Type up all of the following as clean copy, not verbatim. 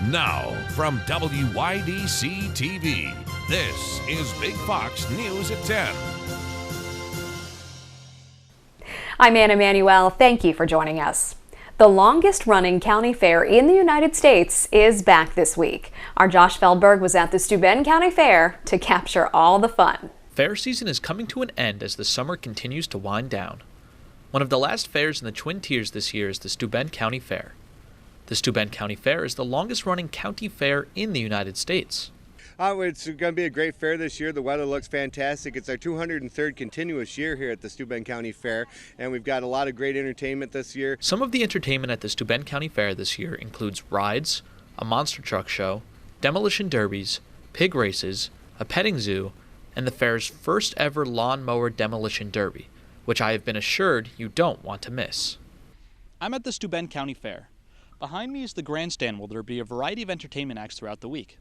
Now, from WYDC TV, this is Big Fox News at 10. I'm Anna Manuel. Thank you for joining us. The longest-running county fair in the United States is back this week. Our Josh Feldberg was at the Steuben County Fair to capture all the fun. Fair season is coming to an end as the summer continues to wind down. One of the last fairs in the Twin Tiers this year is the Steuben County Fair. The Steuben County Fair is the longest-running county fair in the United States. It's going to be a great fair this year. The weather looks fantastic. It's our 203rd continuous year here at the Steuben County Fair, and we've got a lot of great entertainment this year. Some of the entertainment at the Steuben County Fair this year includes rides, a monster truck show, demolition derbies, pig races, a petting zoo, and the fair's first ever lawnmower demolition derby, which I have been assured you don't want to miss. I'm at the Steuben County Fair. Behind me is the grandstand where there will be a variety of entertainment acts throughout the week.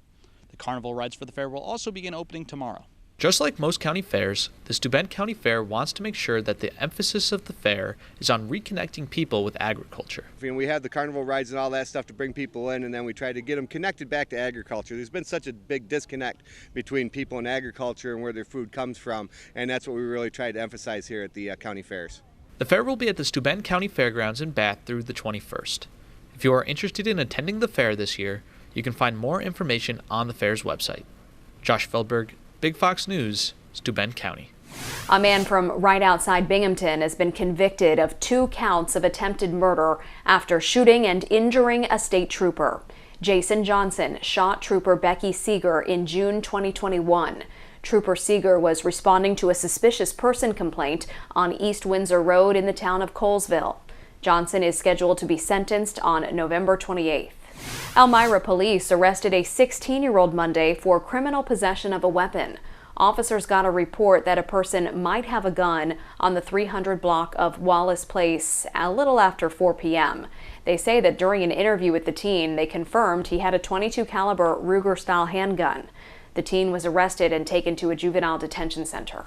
The carnival rides for the fair will also begin opening tomorrow. Just like most county fairs, the Steuben County Fair wants to make sure that the emphasis of the fair is on reconnecting people with agriculture. We have the carnival rides and all that stuff to bring people in, and then we try to get them connected back to agriculture. There's been such a big disconnect between people and agriculture and where their food comes from, and that's what we really try to emphasize here at the county fairs. The fair will be at the Steuben County Fairgrounds in Bath through the 21st. If you are interested in attending the fair this year, you can find more information on the fair's website. Josh Feldberg, Big Fox News, Steuben County. A man from right outside Binghamton has been convicted of 2 counts of attempted murder after shooting and injuring a state trooper. Jason Johnson shot Trooper Becky Seeger in June 2021. Trooper Seeger was responding to a suspicious person complaint on East Windsor Road in the town of Colesville. Johnson is scheduled to be sentenced on November 28th. Elmira police arrested a 16-year-old Monday for criminal possession of a weapon. Officers got a report that a person might have a gun on the 300 block of Wallace Place a little after 4 p.m. They say that during an interview with the teen, they confirmed he had a .22 caliber Ruger-style handgun. The teen was arrested and taken to a juvenile detention center.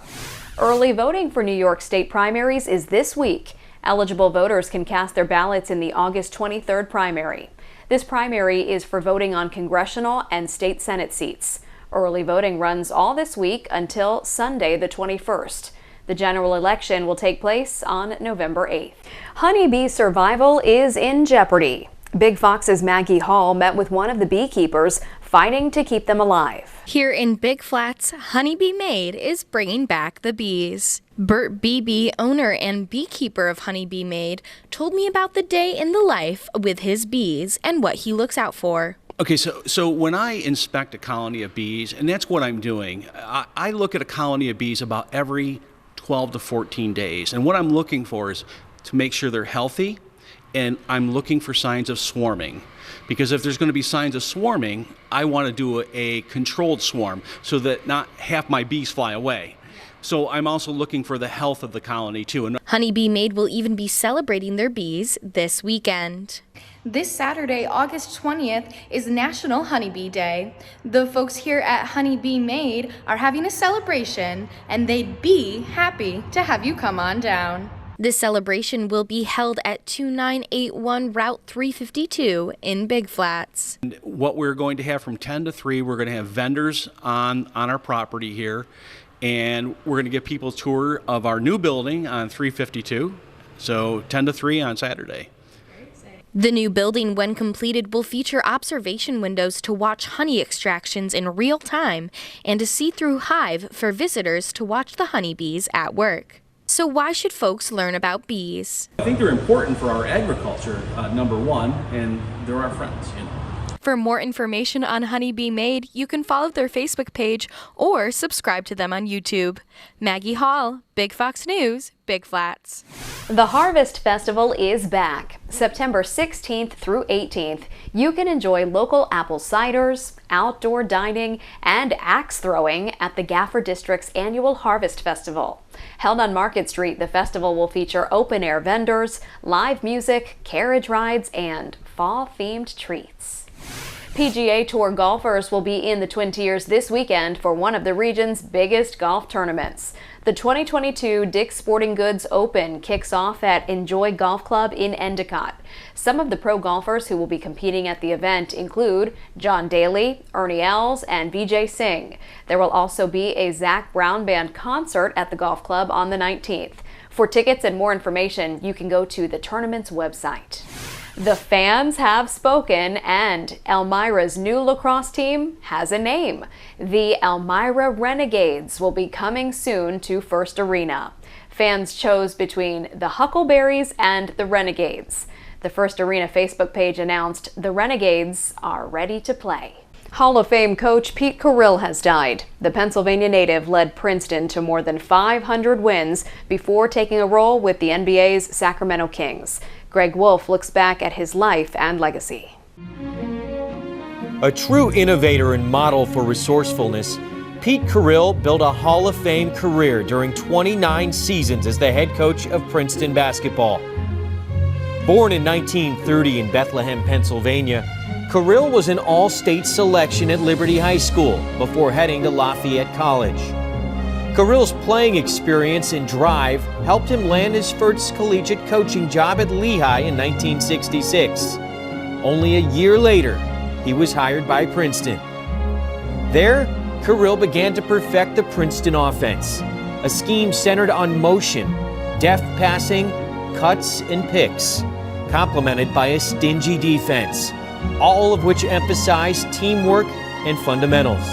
Early voting for New York state primaries is this week. Eligible voters can cast their ballots in the August 23rd primary. This primary is for voting on congressional and state Senate seats. Early voting runs all this week until Sunday the 21st. The general election will take place on November 8th. Honeybee survival is in jeopardy. Big Fox's Maggie Hall met with one of the beekeepers fighting to keep them alive. Here in Big Flats, Honeybee Made is bringing back the bees. Bert Beebe, owner and beekeeper of Honeybee Made, told me about the day in the life with his bees and what he looks out for. Okay, so when I inspect a colony of bees, and that's what I'm doing, I look at a colony of bees about every 12 to 14 days. And what I'm looking for is to make sure they're healthy, and I'm looking for signs of swarming. Because if there's going to be signs of swarming, I want to do a controlled swarm so that not half my bees fly away. So I'm also looking for the health of the colony too. Honeybee Made will even be celebrating their bees this weekend. This Saturday, August 20th, is National Honeybee Day. The folks here at Honeybee Made are having a celebration, and they'd be happy to have you come on down. This celebration will be held at 2981 Route 352 in Big Flats. And what we're going to have from 10 to 3, we're going to have vendors on our property here, and we're going to give people a tour of our new building on 352, so 10 to 3 on Saturday. The new building, when completed, will feature observation windows to watch honey extractions in real time and a see-through hive for visitors to watch the honeybees at work. So why should folks learn about bees? I think they're important for our agriculture, number one, and they're our friends. For more information on Honeybee Made, you can follow their Facebook page or subscribe to them on YouTube. Maggie Hall, Big Fox News, Big Flats. The Harvest Festival is back. September 16th through 18th, you can enjoy local apple ciders, outdoor dining, and axe throwing at the Gaffer District's annual Harvest Festival. Held on Market Street, the festival will feature open-air vendors, live music, carriage rides, and fall-themed treats. PGA Tour golfers will be in the Twin Tiers this weekend for one of the region's biggest golf tournaments. The 2022 Dick's Sporting Goods Open kicks off at Enjoy Golf Club in Endicott. Some of the pro golfers who will be competing at the event include John Daly, Ernie Els, and Vijay Singh. There will also be a Zac Brown Band concert at the golf club on the 19th. For tickets and more information, you can go to the tournament's website. The fans have spoken, and Elmira's new lacrosse team has a name. The Elmira Renegades will be coming soon to First Arena. Fans chose between the Huckleberries and the Renegades. The First Arena Facebook page announced the Renegades are ready to play. Hall of Fame coach Pete Carril has died. The Pennsylvania native led Princeton to more than 500 wins before taking a role with the NBA's Sacramento Kings. Greg Wolf looks back at his life and legacy. A true innovator and model for resourcefulness, Pete Carril built a Hall of Fame career during 29 seasons as the head coach of Princeton basketball. Born in 1930 in Bethlehem, Pennsylvania, Carril was an all-state selection at Liberty High School before heading to Lafayette College. Carril's playing experience and drive helped him land his first collegiate coaching job at Lehigh in 1966. Only a year later, he was hired by Princeton. There, Carril began to perfect the Princeton offense, a scheme centered on motion, deft passing, cuts, and picks, complemented by a stingy defense, all of which emphasized teamwork and fundamentals.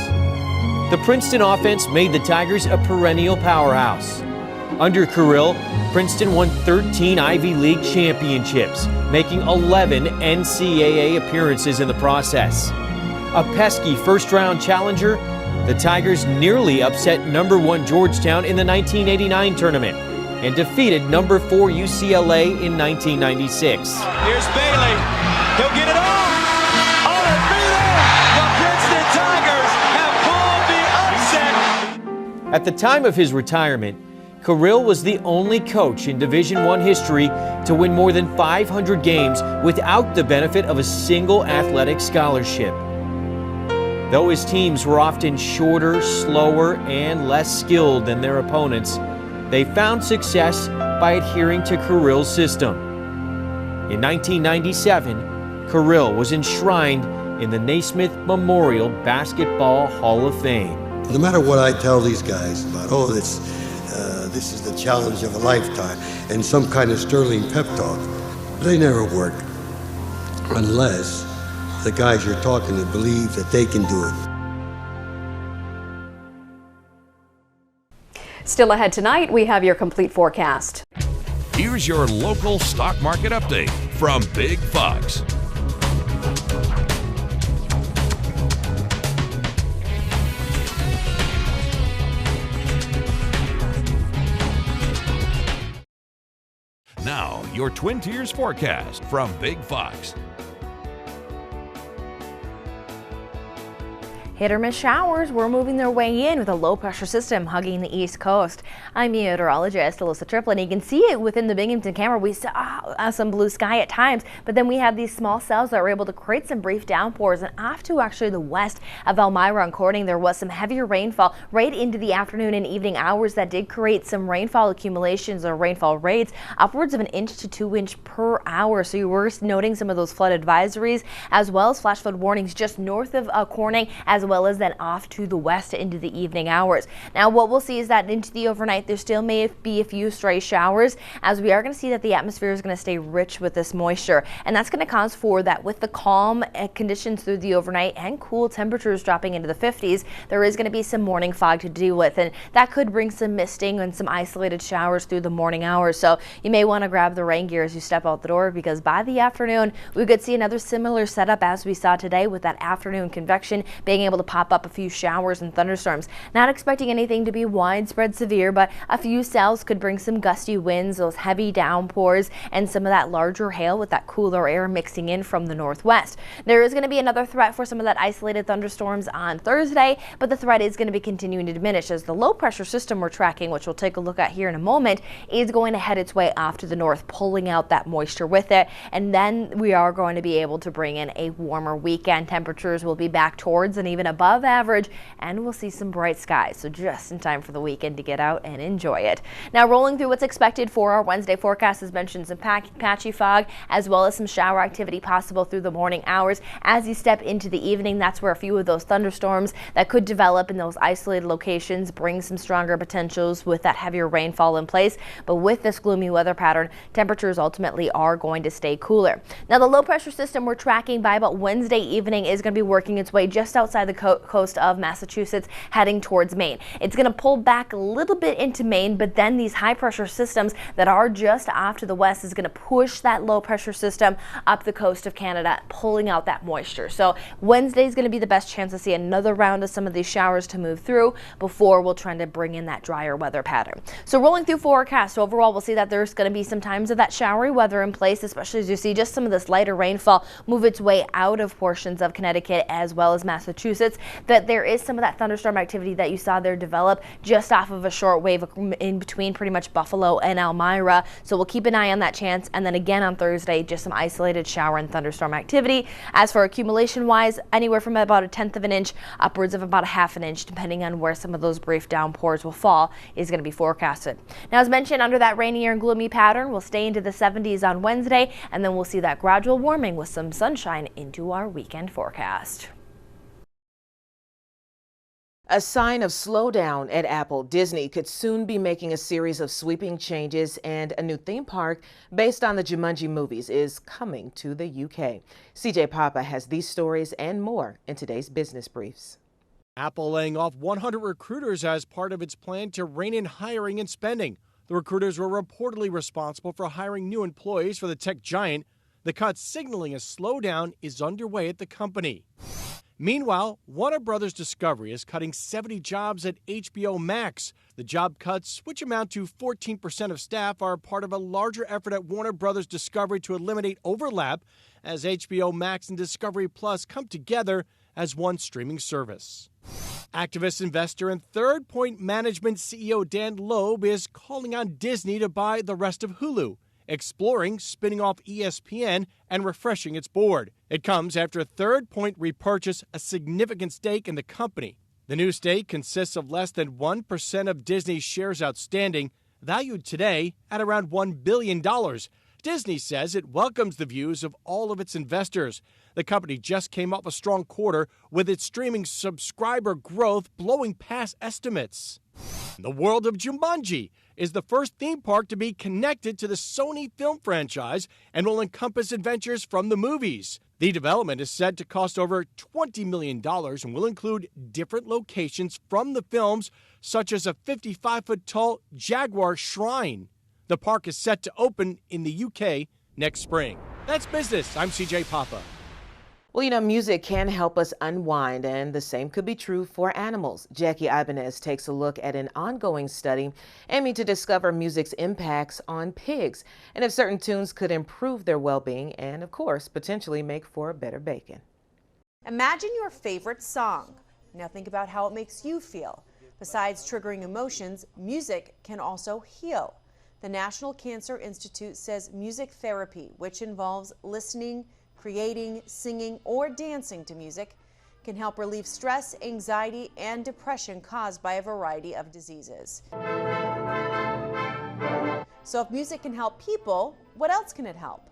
The Princeton offense made the Tigers a perennial powerhouse. Under Carril, Princeton won 13 Ivy League championships, making 11 NCAA appearances in the process. A pesky first-round challenger, the Tigers nearly upset number 1 Georgetown in the 1989 tournament and defeated number 4 UCLA in 1996. Here's Bailey. He'll get it off. At the time of his retirement, Carril was the only coach in Division I history to win more than 500 games without the benefit of a single athletic scholarship. Though his teams were often shorter, slower, and less skilled than their opponents, they found success by adhering to Carril's system. In 1997, Carril was enshrined in the Naismith Memorial Basketball Hall of Fame. No matter what I tell these guys about, this is the challenge of a lifetime and some kind of sterling pep talk, they never work unless the guys you're talking to believe that they can do it. Still ahead tonight, we have your complete forecast. Here's your local stock market update from Big Fox. Now, your Twin Tiers forecast from Big Fox. Hit or miss showers were moving their way in with a low pressure system hugging the East Coast. I'm meteorologist Alyssa Triplett, and you can see it within the Binghamton camera. We saw some blue sky at times, but then we had these small cells that were able to create some brief downpours. And off to actually the west of Elmira and Corning, there was some heavier rainfall right into the afternoon and evening hours that did create some rainfall accumulations or rainfall rates upwards of 1 inch to 2 inches per hour. So you were noting some of those flood advisories as well as flash flood warnings just north of Corning, as well as then off to the west into the evening hours. Now what we'll see is that into the overnight there still may be a few stray showers, as we are going to see that the atmosphere is going to stay rich with this moisture, and that's going to cause for that with the calm conditions through the overnight and cool temperatures dropping into the 50s, there is going to be some morning fog to deal with, and that could bring some misting and some isolated showers through the morning hours. So you may want to grab the rain gear as you step out the door, because by the afternoon we could see another similar setup as we saw today with that afternoon convection being able to to pop up a few showers and thunderstorms. Not expecting anything to be widespread severe, but a few cells could bring some gusty winds, those heavy downpours, and some of that larger hail with that cooler air mixing in from the northwest. There is going to be another threat for some of that isolated thunderstorms on Thursday, but the threat is going to be continuing to diminish as the low pressure system we're tracking, which we'll take a look at here in a moment, is going to head its way off to the north, pulling out that moisture with it. And then we are going to be able to bring in a warmer weekend. Temperatures will be back towards and even above average, and we'll see some bright skies. So just in time for the weekend to get out and enjoy it. Now, rolling through what's expected for our Wednesday forecast, as mentioned, some patchy fog as well as some shower activity possible through the morning hours. As you step into the evening, that's where a few of those thunderstorms that could develop in those isolated locations bring some stronger potentials with that heavier rainfall in place. But with this gloomy weather pattern, temperatures ultimately are going to stay cooler. Now, the low pressure system we're tracking by about Wednesday evening is going to be working its way just outside the coast of Massachusetts, heading towards Maine. It's going to pull back a little bit into Maine, but then these high pressure systems that are just off to the west is going to push that low pressure system up the coast of Canada, pulling out that moisture. So Wednesday is going to be the best chance to see another round of some of these showers to move through before we'll try to bring in that drier weather pattern. So rolling through forecast, overall we'll see that there's going to be some times of that showery weather in place, especially as you see just some of this lighter rainfall move its way out of portions of Connecticut as well as Massachusetts. That there is some of that thunderstorm activity that you saw there develop just off of a short wave in between pretty much Buffalo and Elmira. So we'll keep an eye on that chance. And then again on Thursday, just some isolated shower and thunderstorm activity. As for accumulation wise, anywhere from about 1/10 of an inch upwards of about 1/2 an inch, depending on where some of those brief downpours will fall, is going to be forecasted. Now, as mentioned, under that rainier and gloomy pattern, we'll stay into the 70s on Wednesday, and then we'll see that gradual warming with some sunshine into our weekend forecast. A sign of slowdown at Apple, Disney could soon be making a series of sweeping changes, and a new theme park based on the Jumanji movies is coming to the UK. CJ Papa has these stories and more in today's Business Briefs. Apple laying off 100 recruiters as part of its plan to rein in hiring and spending. The recruiters were reportedly responsible for hiring new employees for the tech giant. The cut signaling a slowdown is underway at the company. Meanwhile, Warner Bros. Discovery is cutting 70 jobs at HBO Max. The job cuts, which amount to 14% of staff, are part of a larger effort at Warner Bros. Discovery to eliminate overlap as HBO Max and Discovery Plus come together as one streaming service. Activist investor and Third Point Management CEO Dan Loeb is calling on Disney to buy the rest of Hulu, exploring spinning off ESPN and refreshing its board. It comes after Third Point repurchased a significant stake in the company. The new stake consists of less than 1% of Disney's shares outstanding, valued today at around $1 billion. Disney says it welcomes the views of all of its investors. The company just came off a strong quarter with its streaming subscriber growth blowing past estimates. The world of Jumanji is the first theme park to be connected to the Sony film franchise and will encompass adventures from the movies. The development is said to cost over $20 million and will include different locations from the films, such as a 55-foot-tall Jaguar shrine. The park is set to open in the UK next spring. That's business. I'm CJ Papa. Well, music can help us unwind, and the same could be true for animals. Jackie Ibanez takes a look at an ongoing study aiming to discover music's impacts on pigs and if certain tunes could improve their well-being and, of course, potentially make for better bacon. Imagine your favorite song. Now think about how it makes you feel. Besides triggering emotions, music can also heal. The National Cancer Institute says music therapy, which involves listening, creating, singing, or dancing to music, can help relieve stress, anxiety, and depression caused by a variety of diseases. So if music can help people, what else can it help?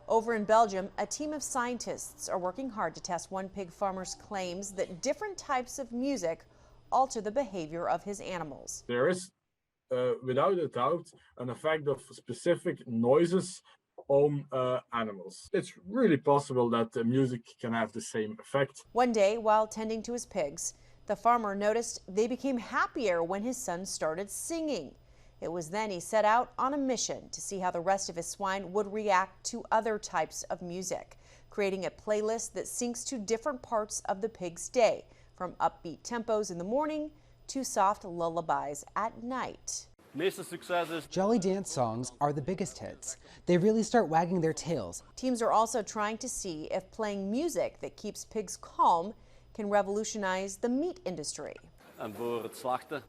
Over in Belgium, a team of scientists are working hard to test one pig farmer's claims that different types of music alter the behavior of his animals. There is, without a doubt, an effect of specific noises on animals. It's really possible that the music can have the same effect. One day, while tending to his pigs, the farmer noticed they became happier when his son started singing. It was then he set out on a mission to see how the rest of his swine would react to other types of music, creating a playlist that syncs to different parts of the pig's day, from upbeat tempos in the morning to soft lullabies at night. Jolly dance songs are the biggest hits. They really start wagging their tails. Teams are also trying to see if playing music that keeps pigs calm can revolutionize the meat industry.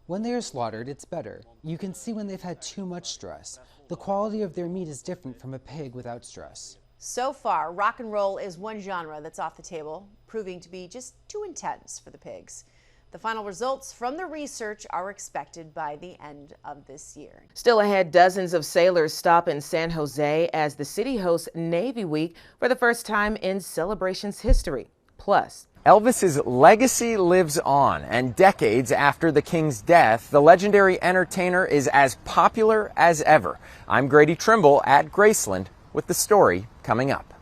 When they are slaughtered, it's better. You can see when they've had too much stress. The quality of their meat is different from a pig without stress. So far, rock and roll is one genre that's off the table, proving to be just too intense for the pigs. The final results from the research are expected by the end of this year. Still ahead, dozens of sailors stop in San Jose as the city hosts Navy Week for the first time in Celebration's history. Plus, Elvis's legacy lives on, and decades after the King's death, the legendary entertainer is as popular as ever. I'm Grady Trimble at Graceland with the story coming up.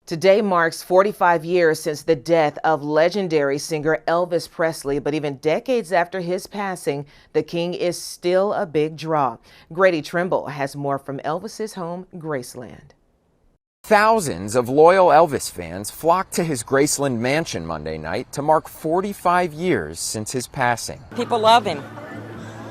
Today marks 45 years since the death of legendary singer Elvis Presley, but even decades after his passing, the King is still a big draw. Grady Trimble has more from Elvis's home, Graceland. Thousands of loyal Elvis fans flocked to his Graceland mansion Monday night to mark 45 years since his passing. People love him.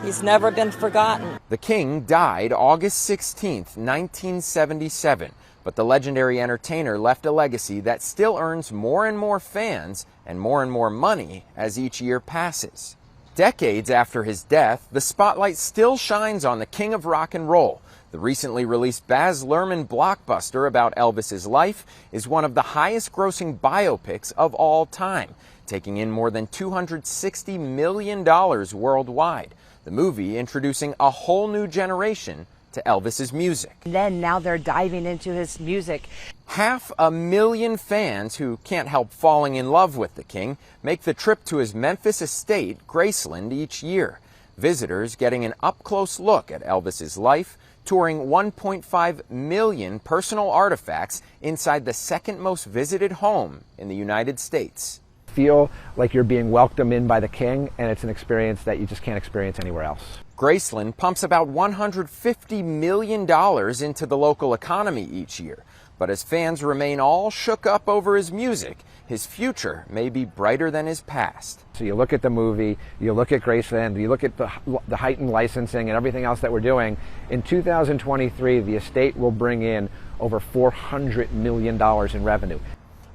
He's never been forgotten. The King died August 16, 1977. But the legendary entertainer left a legacy that still earns more and more fans and more money as each year passes. Decades after his death, the spotlight still shines on the King of Rock and Roll. The recently released Baz Luhrmann blockbuster about Elvis's life is one of the highest-grossing biopics of all time, taking in more than $260 million worldwide. The movie introducing a whole new generation to Elvis's music. Now they're diving into his music. 500,000 fans who can't help falling in love with the King make the trip to his Memphis estate, Graceland, each year. Visitors getting an up-close look at Elvis's life, touring 1.5 million personal artifacts inside the second most visited home in the United States. Feel like you're being welcomed in by the King, and it's an experience that you just can't experience anywhere else. Graceland pumps about $150 million into the local economy each year. But as fans remain all shook up over his music, his future may be brighter than his past. So you look at the movie, you look at Graceland, you look at the heightened licensing and everything else that we're doing. In 2023, the estate will bring in over $400 million in revenue.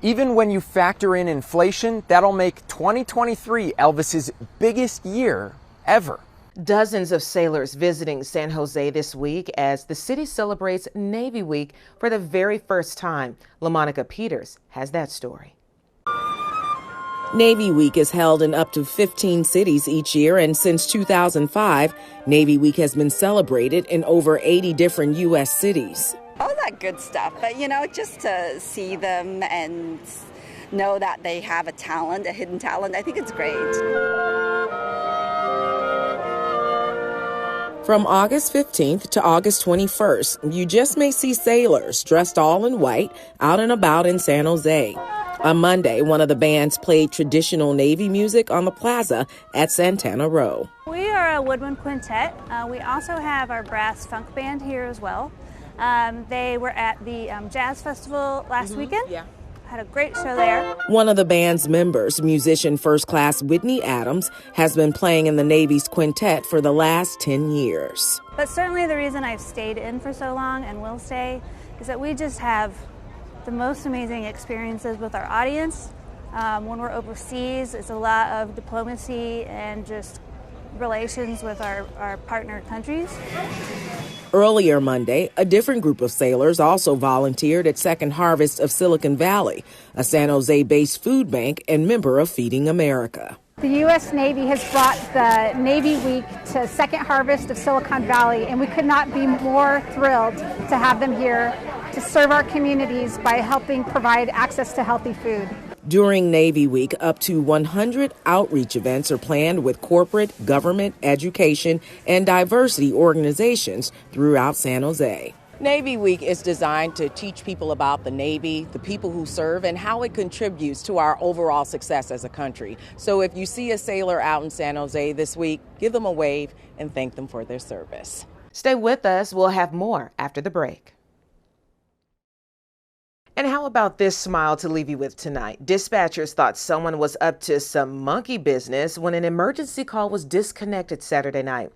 Even when you factor in inflation, that'll make 2023 Elvis's biggest year ever. Dozens of sailors visiting San Jose this week as the city celebrates Navy Week for the very first time. LaMonica Peters has that story. Navy Week is held in up to 15 cities each year, and since 2005, Navy Week has been celebrated in over 80 different U.S. cities. All that good stuff, but just to see them and know that they have a talent, a hidden talent, I think it's great. From August 15th to August 21st, you just may see sailors dressed all in white out and about in San Jose. On Monday, one of the bands played traditional Navy music on the plaza at Santana Row. We are a woodwind quintet. We also have our brass funk band here as well. They were at the Jazz Festival last weekend. Yeah. Had a great show there. One of the band's members, musician first class Whitney Adams, has been playing in the Navy's quintet for the last 10 years. But certainly the reason I've stayed in for so long and will stay is that we just have the most amazing experiences with our audience. When we're overseas, it's a lot of diplomacy and just relations with our partner countries. Earlier Monday, a different group of sailors also volunteered at Second Harvest of Silicon Valley, a San Jose-based food bank and member of Feeding America. The U.S. Navy has brought the Navy Week to Second Harvest of Silicon Valley, and we could not be more thrilled to have them here to serve our communities by helping provide access to healthy food. During Navy Week, up to 100 outreach events are planned with corporate, government, education, and diversity organizations throughout San Jose. Navy Week is designed to teach people about the Navy, the people who serve, and how it contributes to our overall success as a country. So if you see a sailor out in San Jose this week, give them a wave and thank them for their service. Stay with us. We'll have more after the break. And how about this smile to leave you with tonight? Dispatchers thought someone was up to some monkey business when an emergency call was disconnected Saturday night.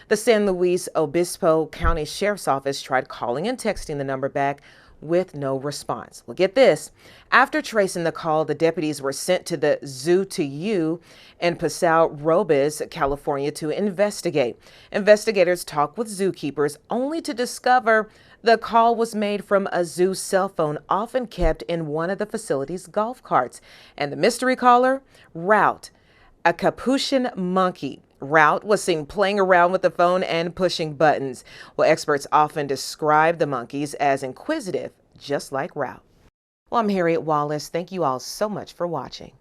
The San Luis Obispo County Sheriff's Office tried calling and texting the number back with no response. Well, get this. After tracing the call, the deputies were sent to the Zoo to You in Paso Robles, California to investigate. Investigators talked with zookeepers only to discover the call was made from a zoo cell phone often kept in one of the facility's golf carts. And the mystery caller? Route, a Capuchin monkey. Route was seen playing around with the phone and pushing buttons. Well, experts often describe the monkeys as inquisitive, just like Route. Well, I'm Harriet Wallace. Thank you all so much for watching.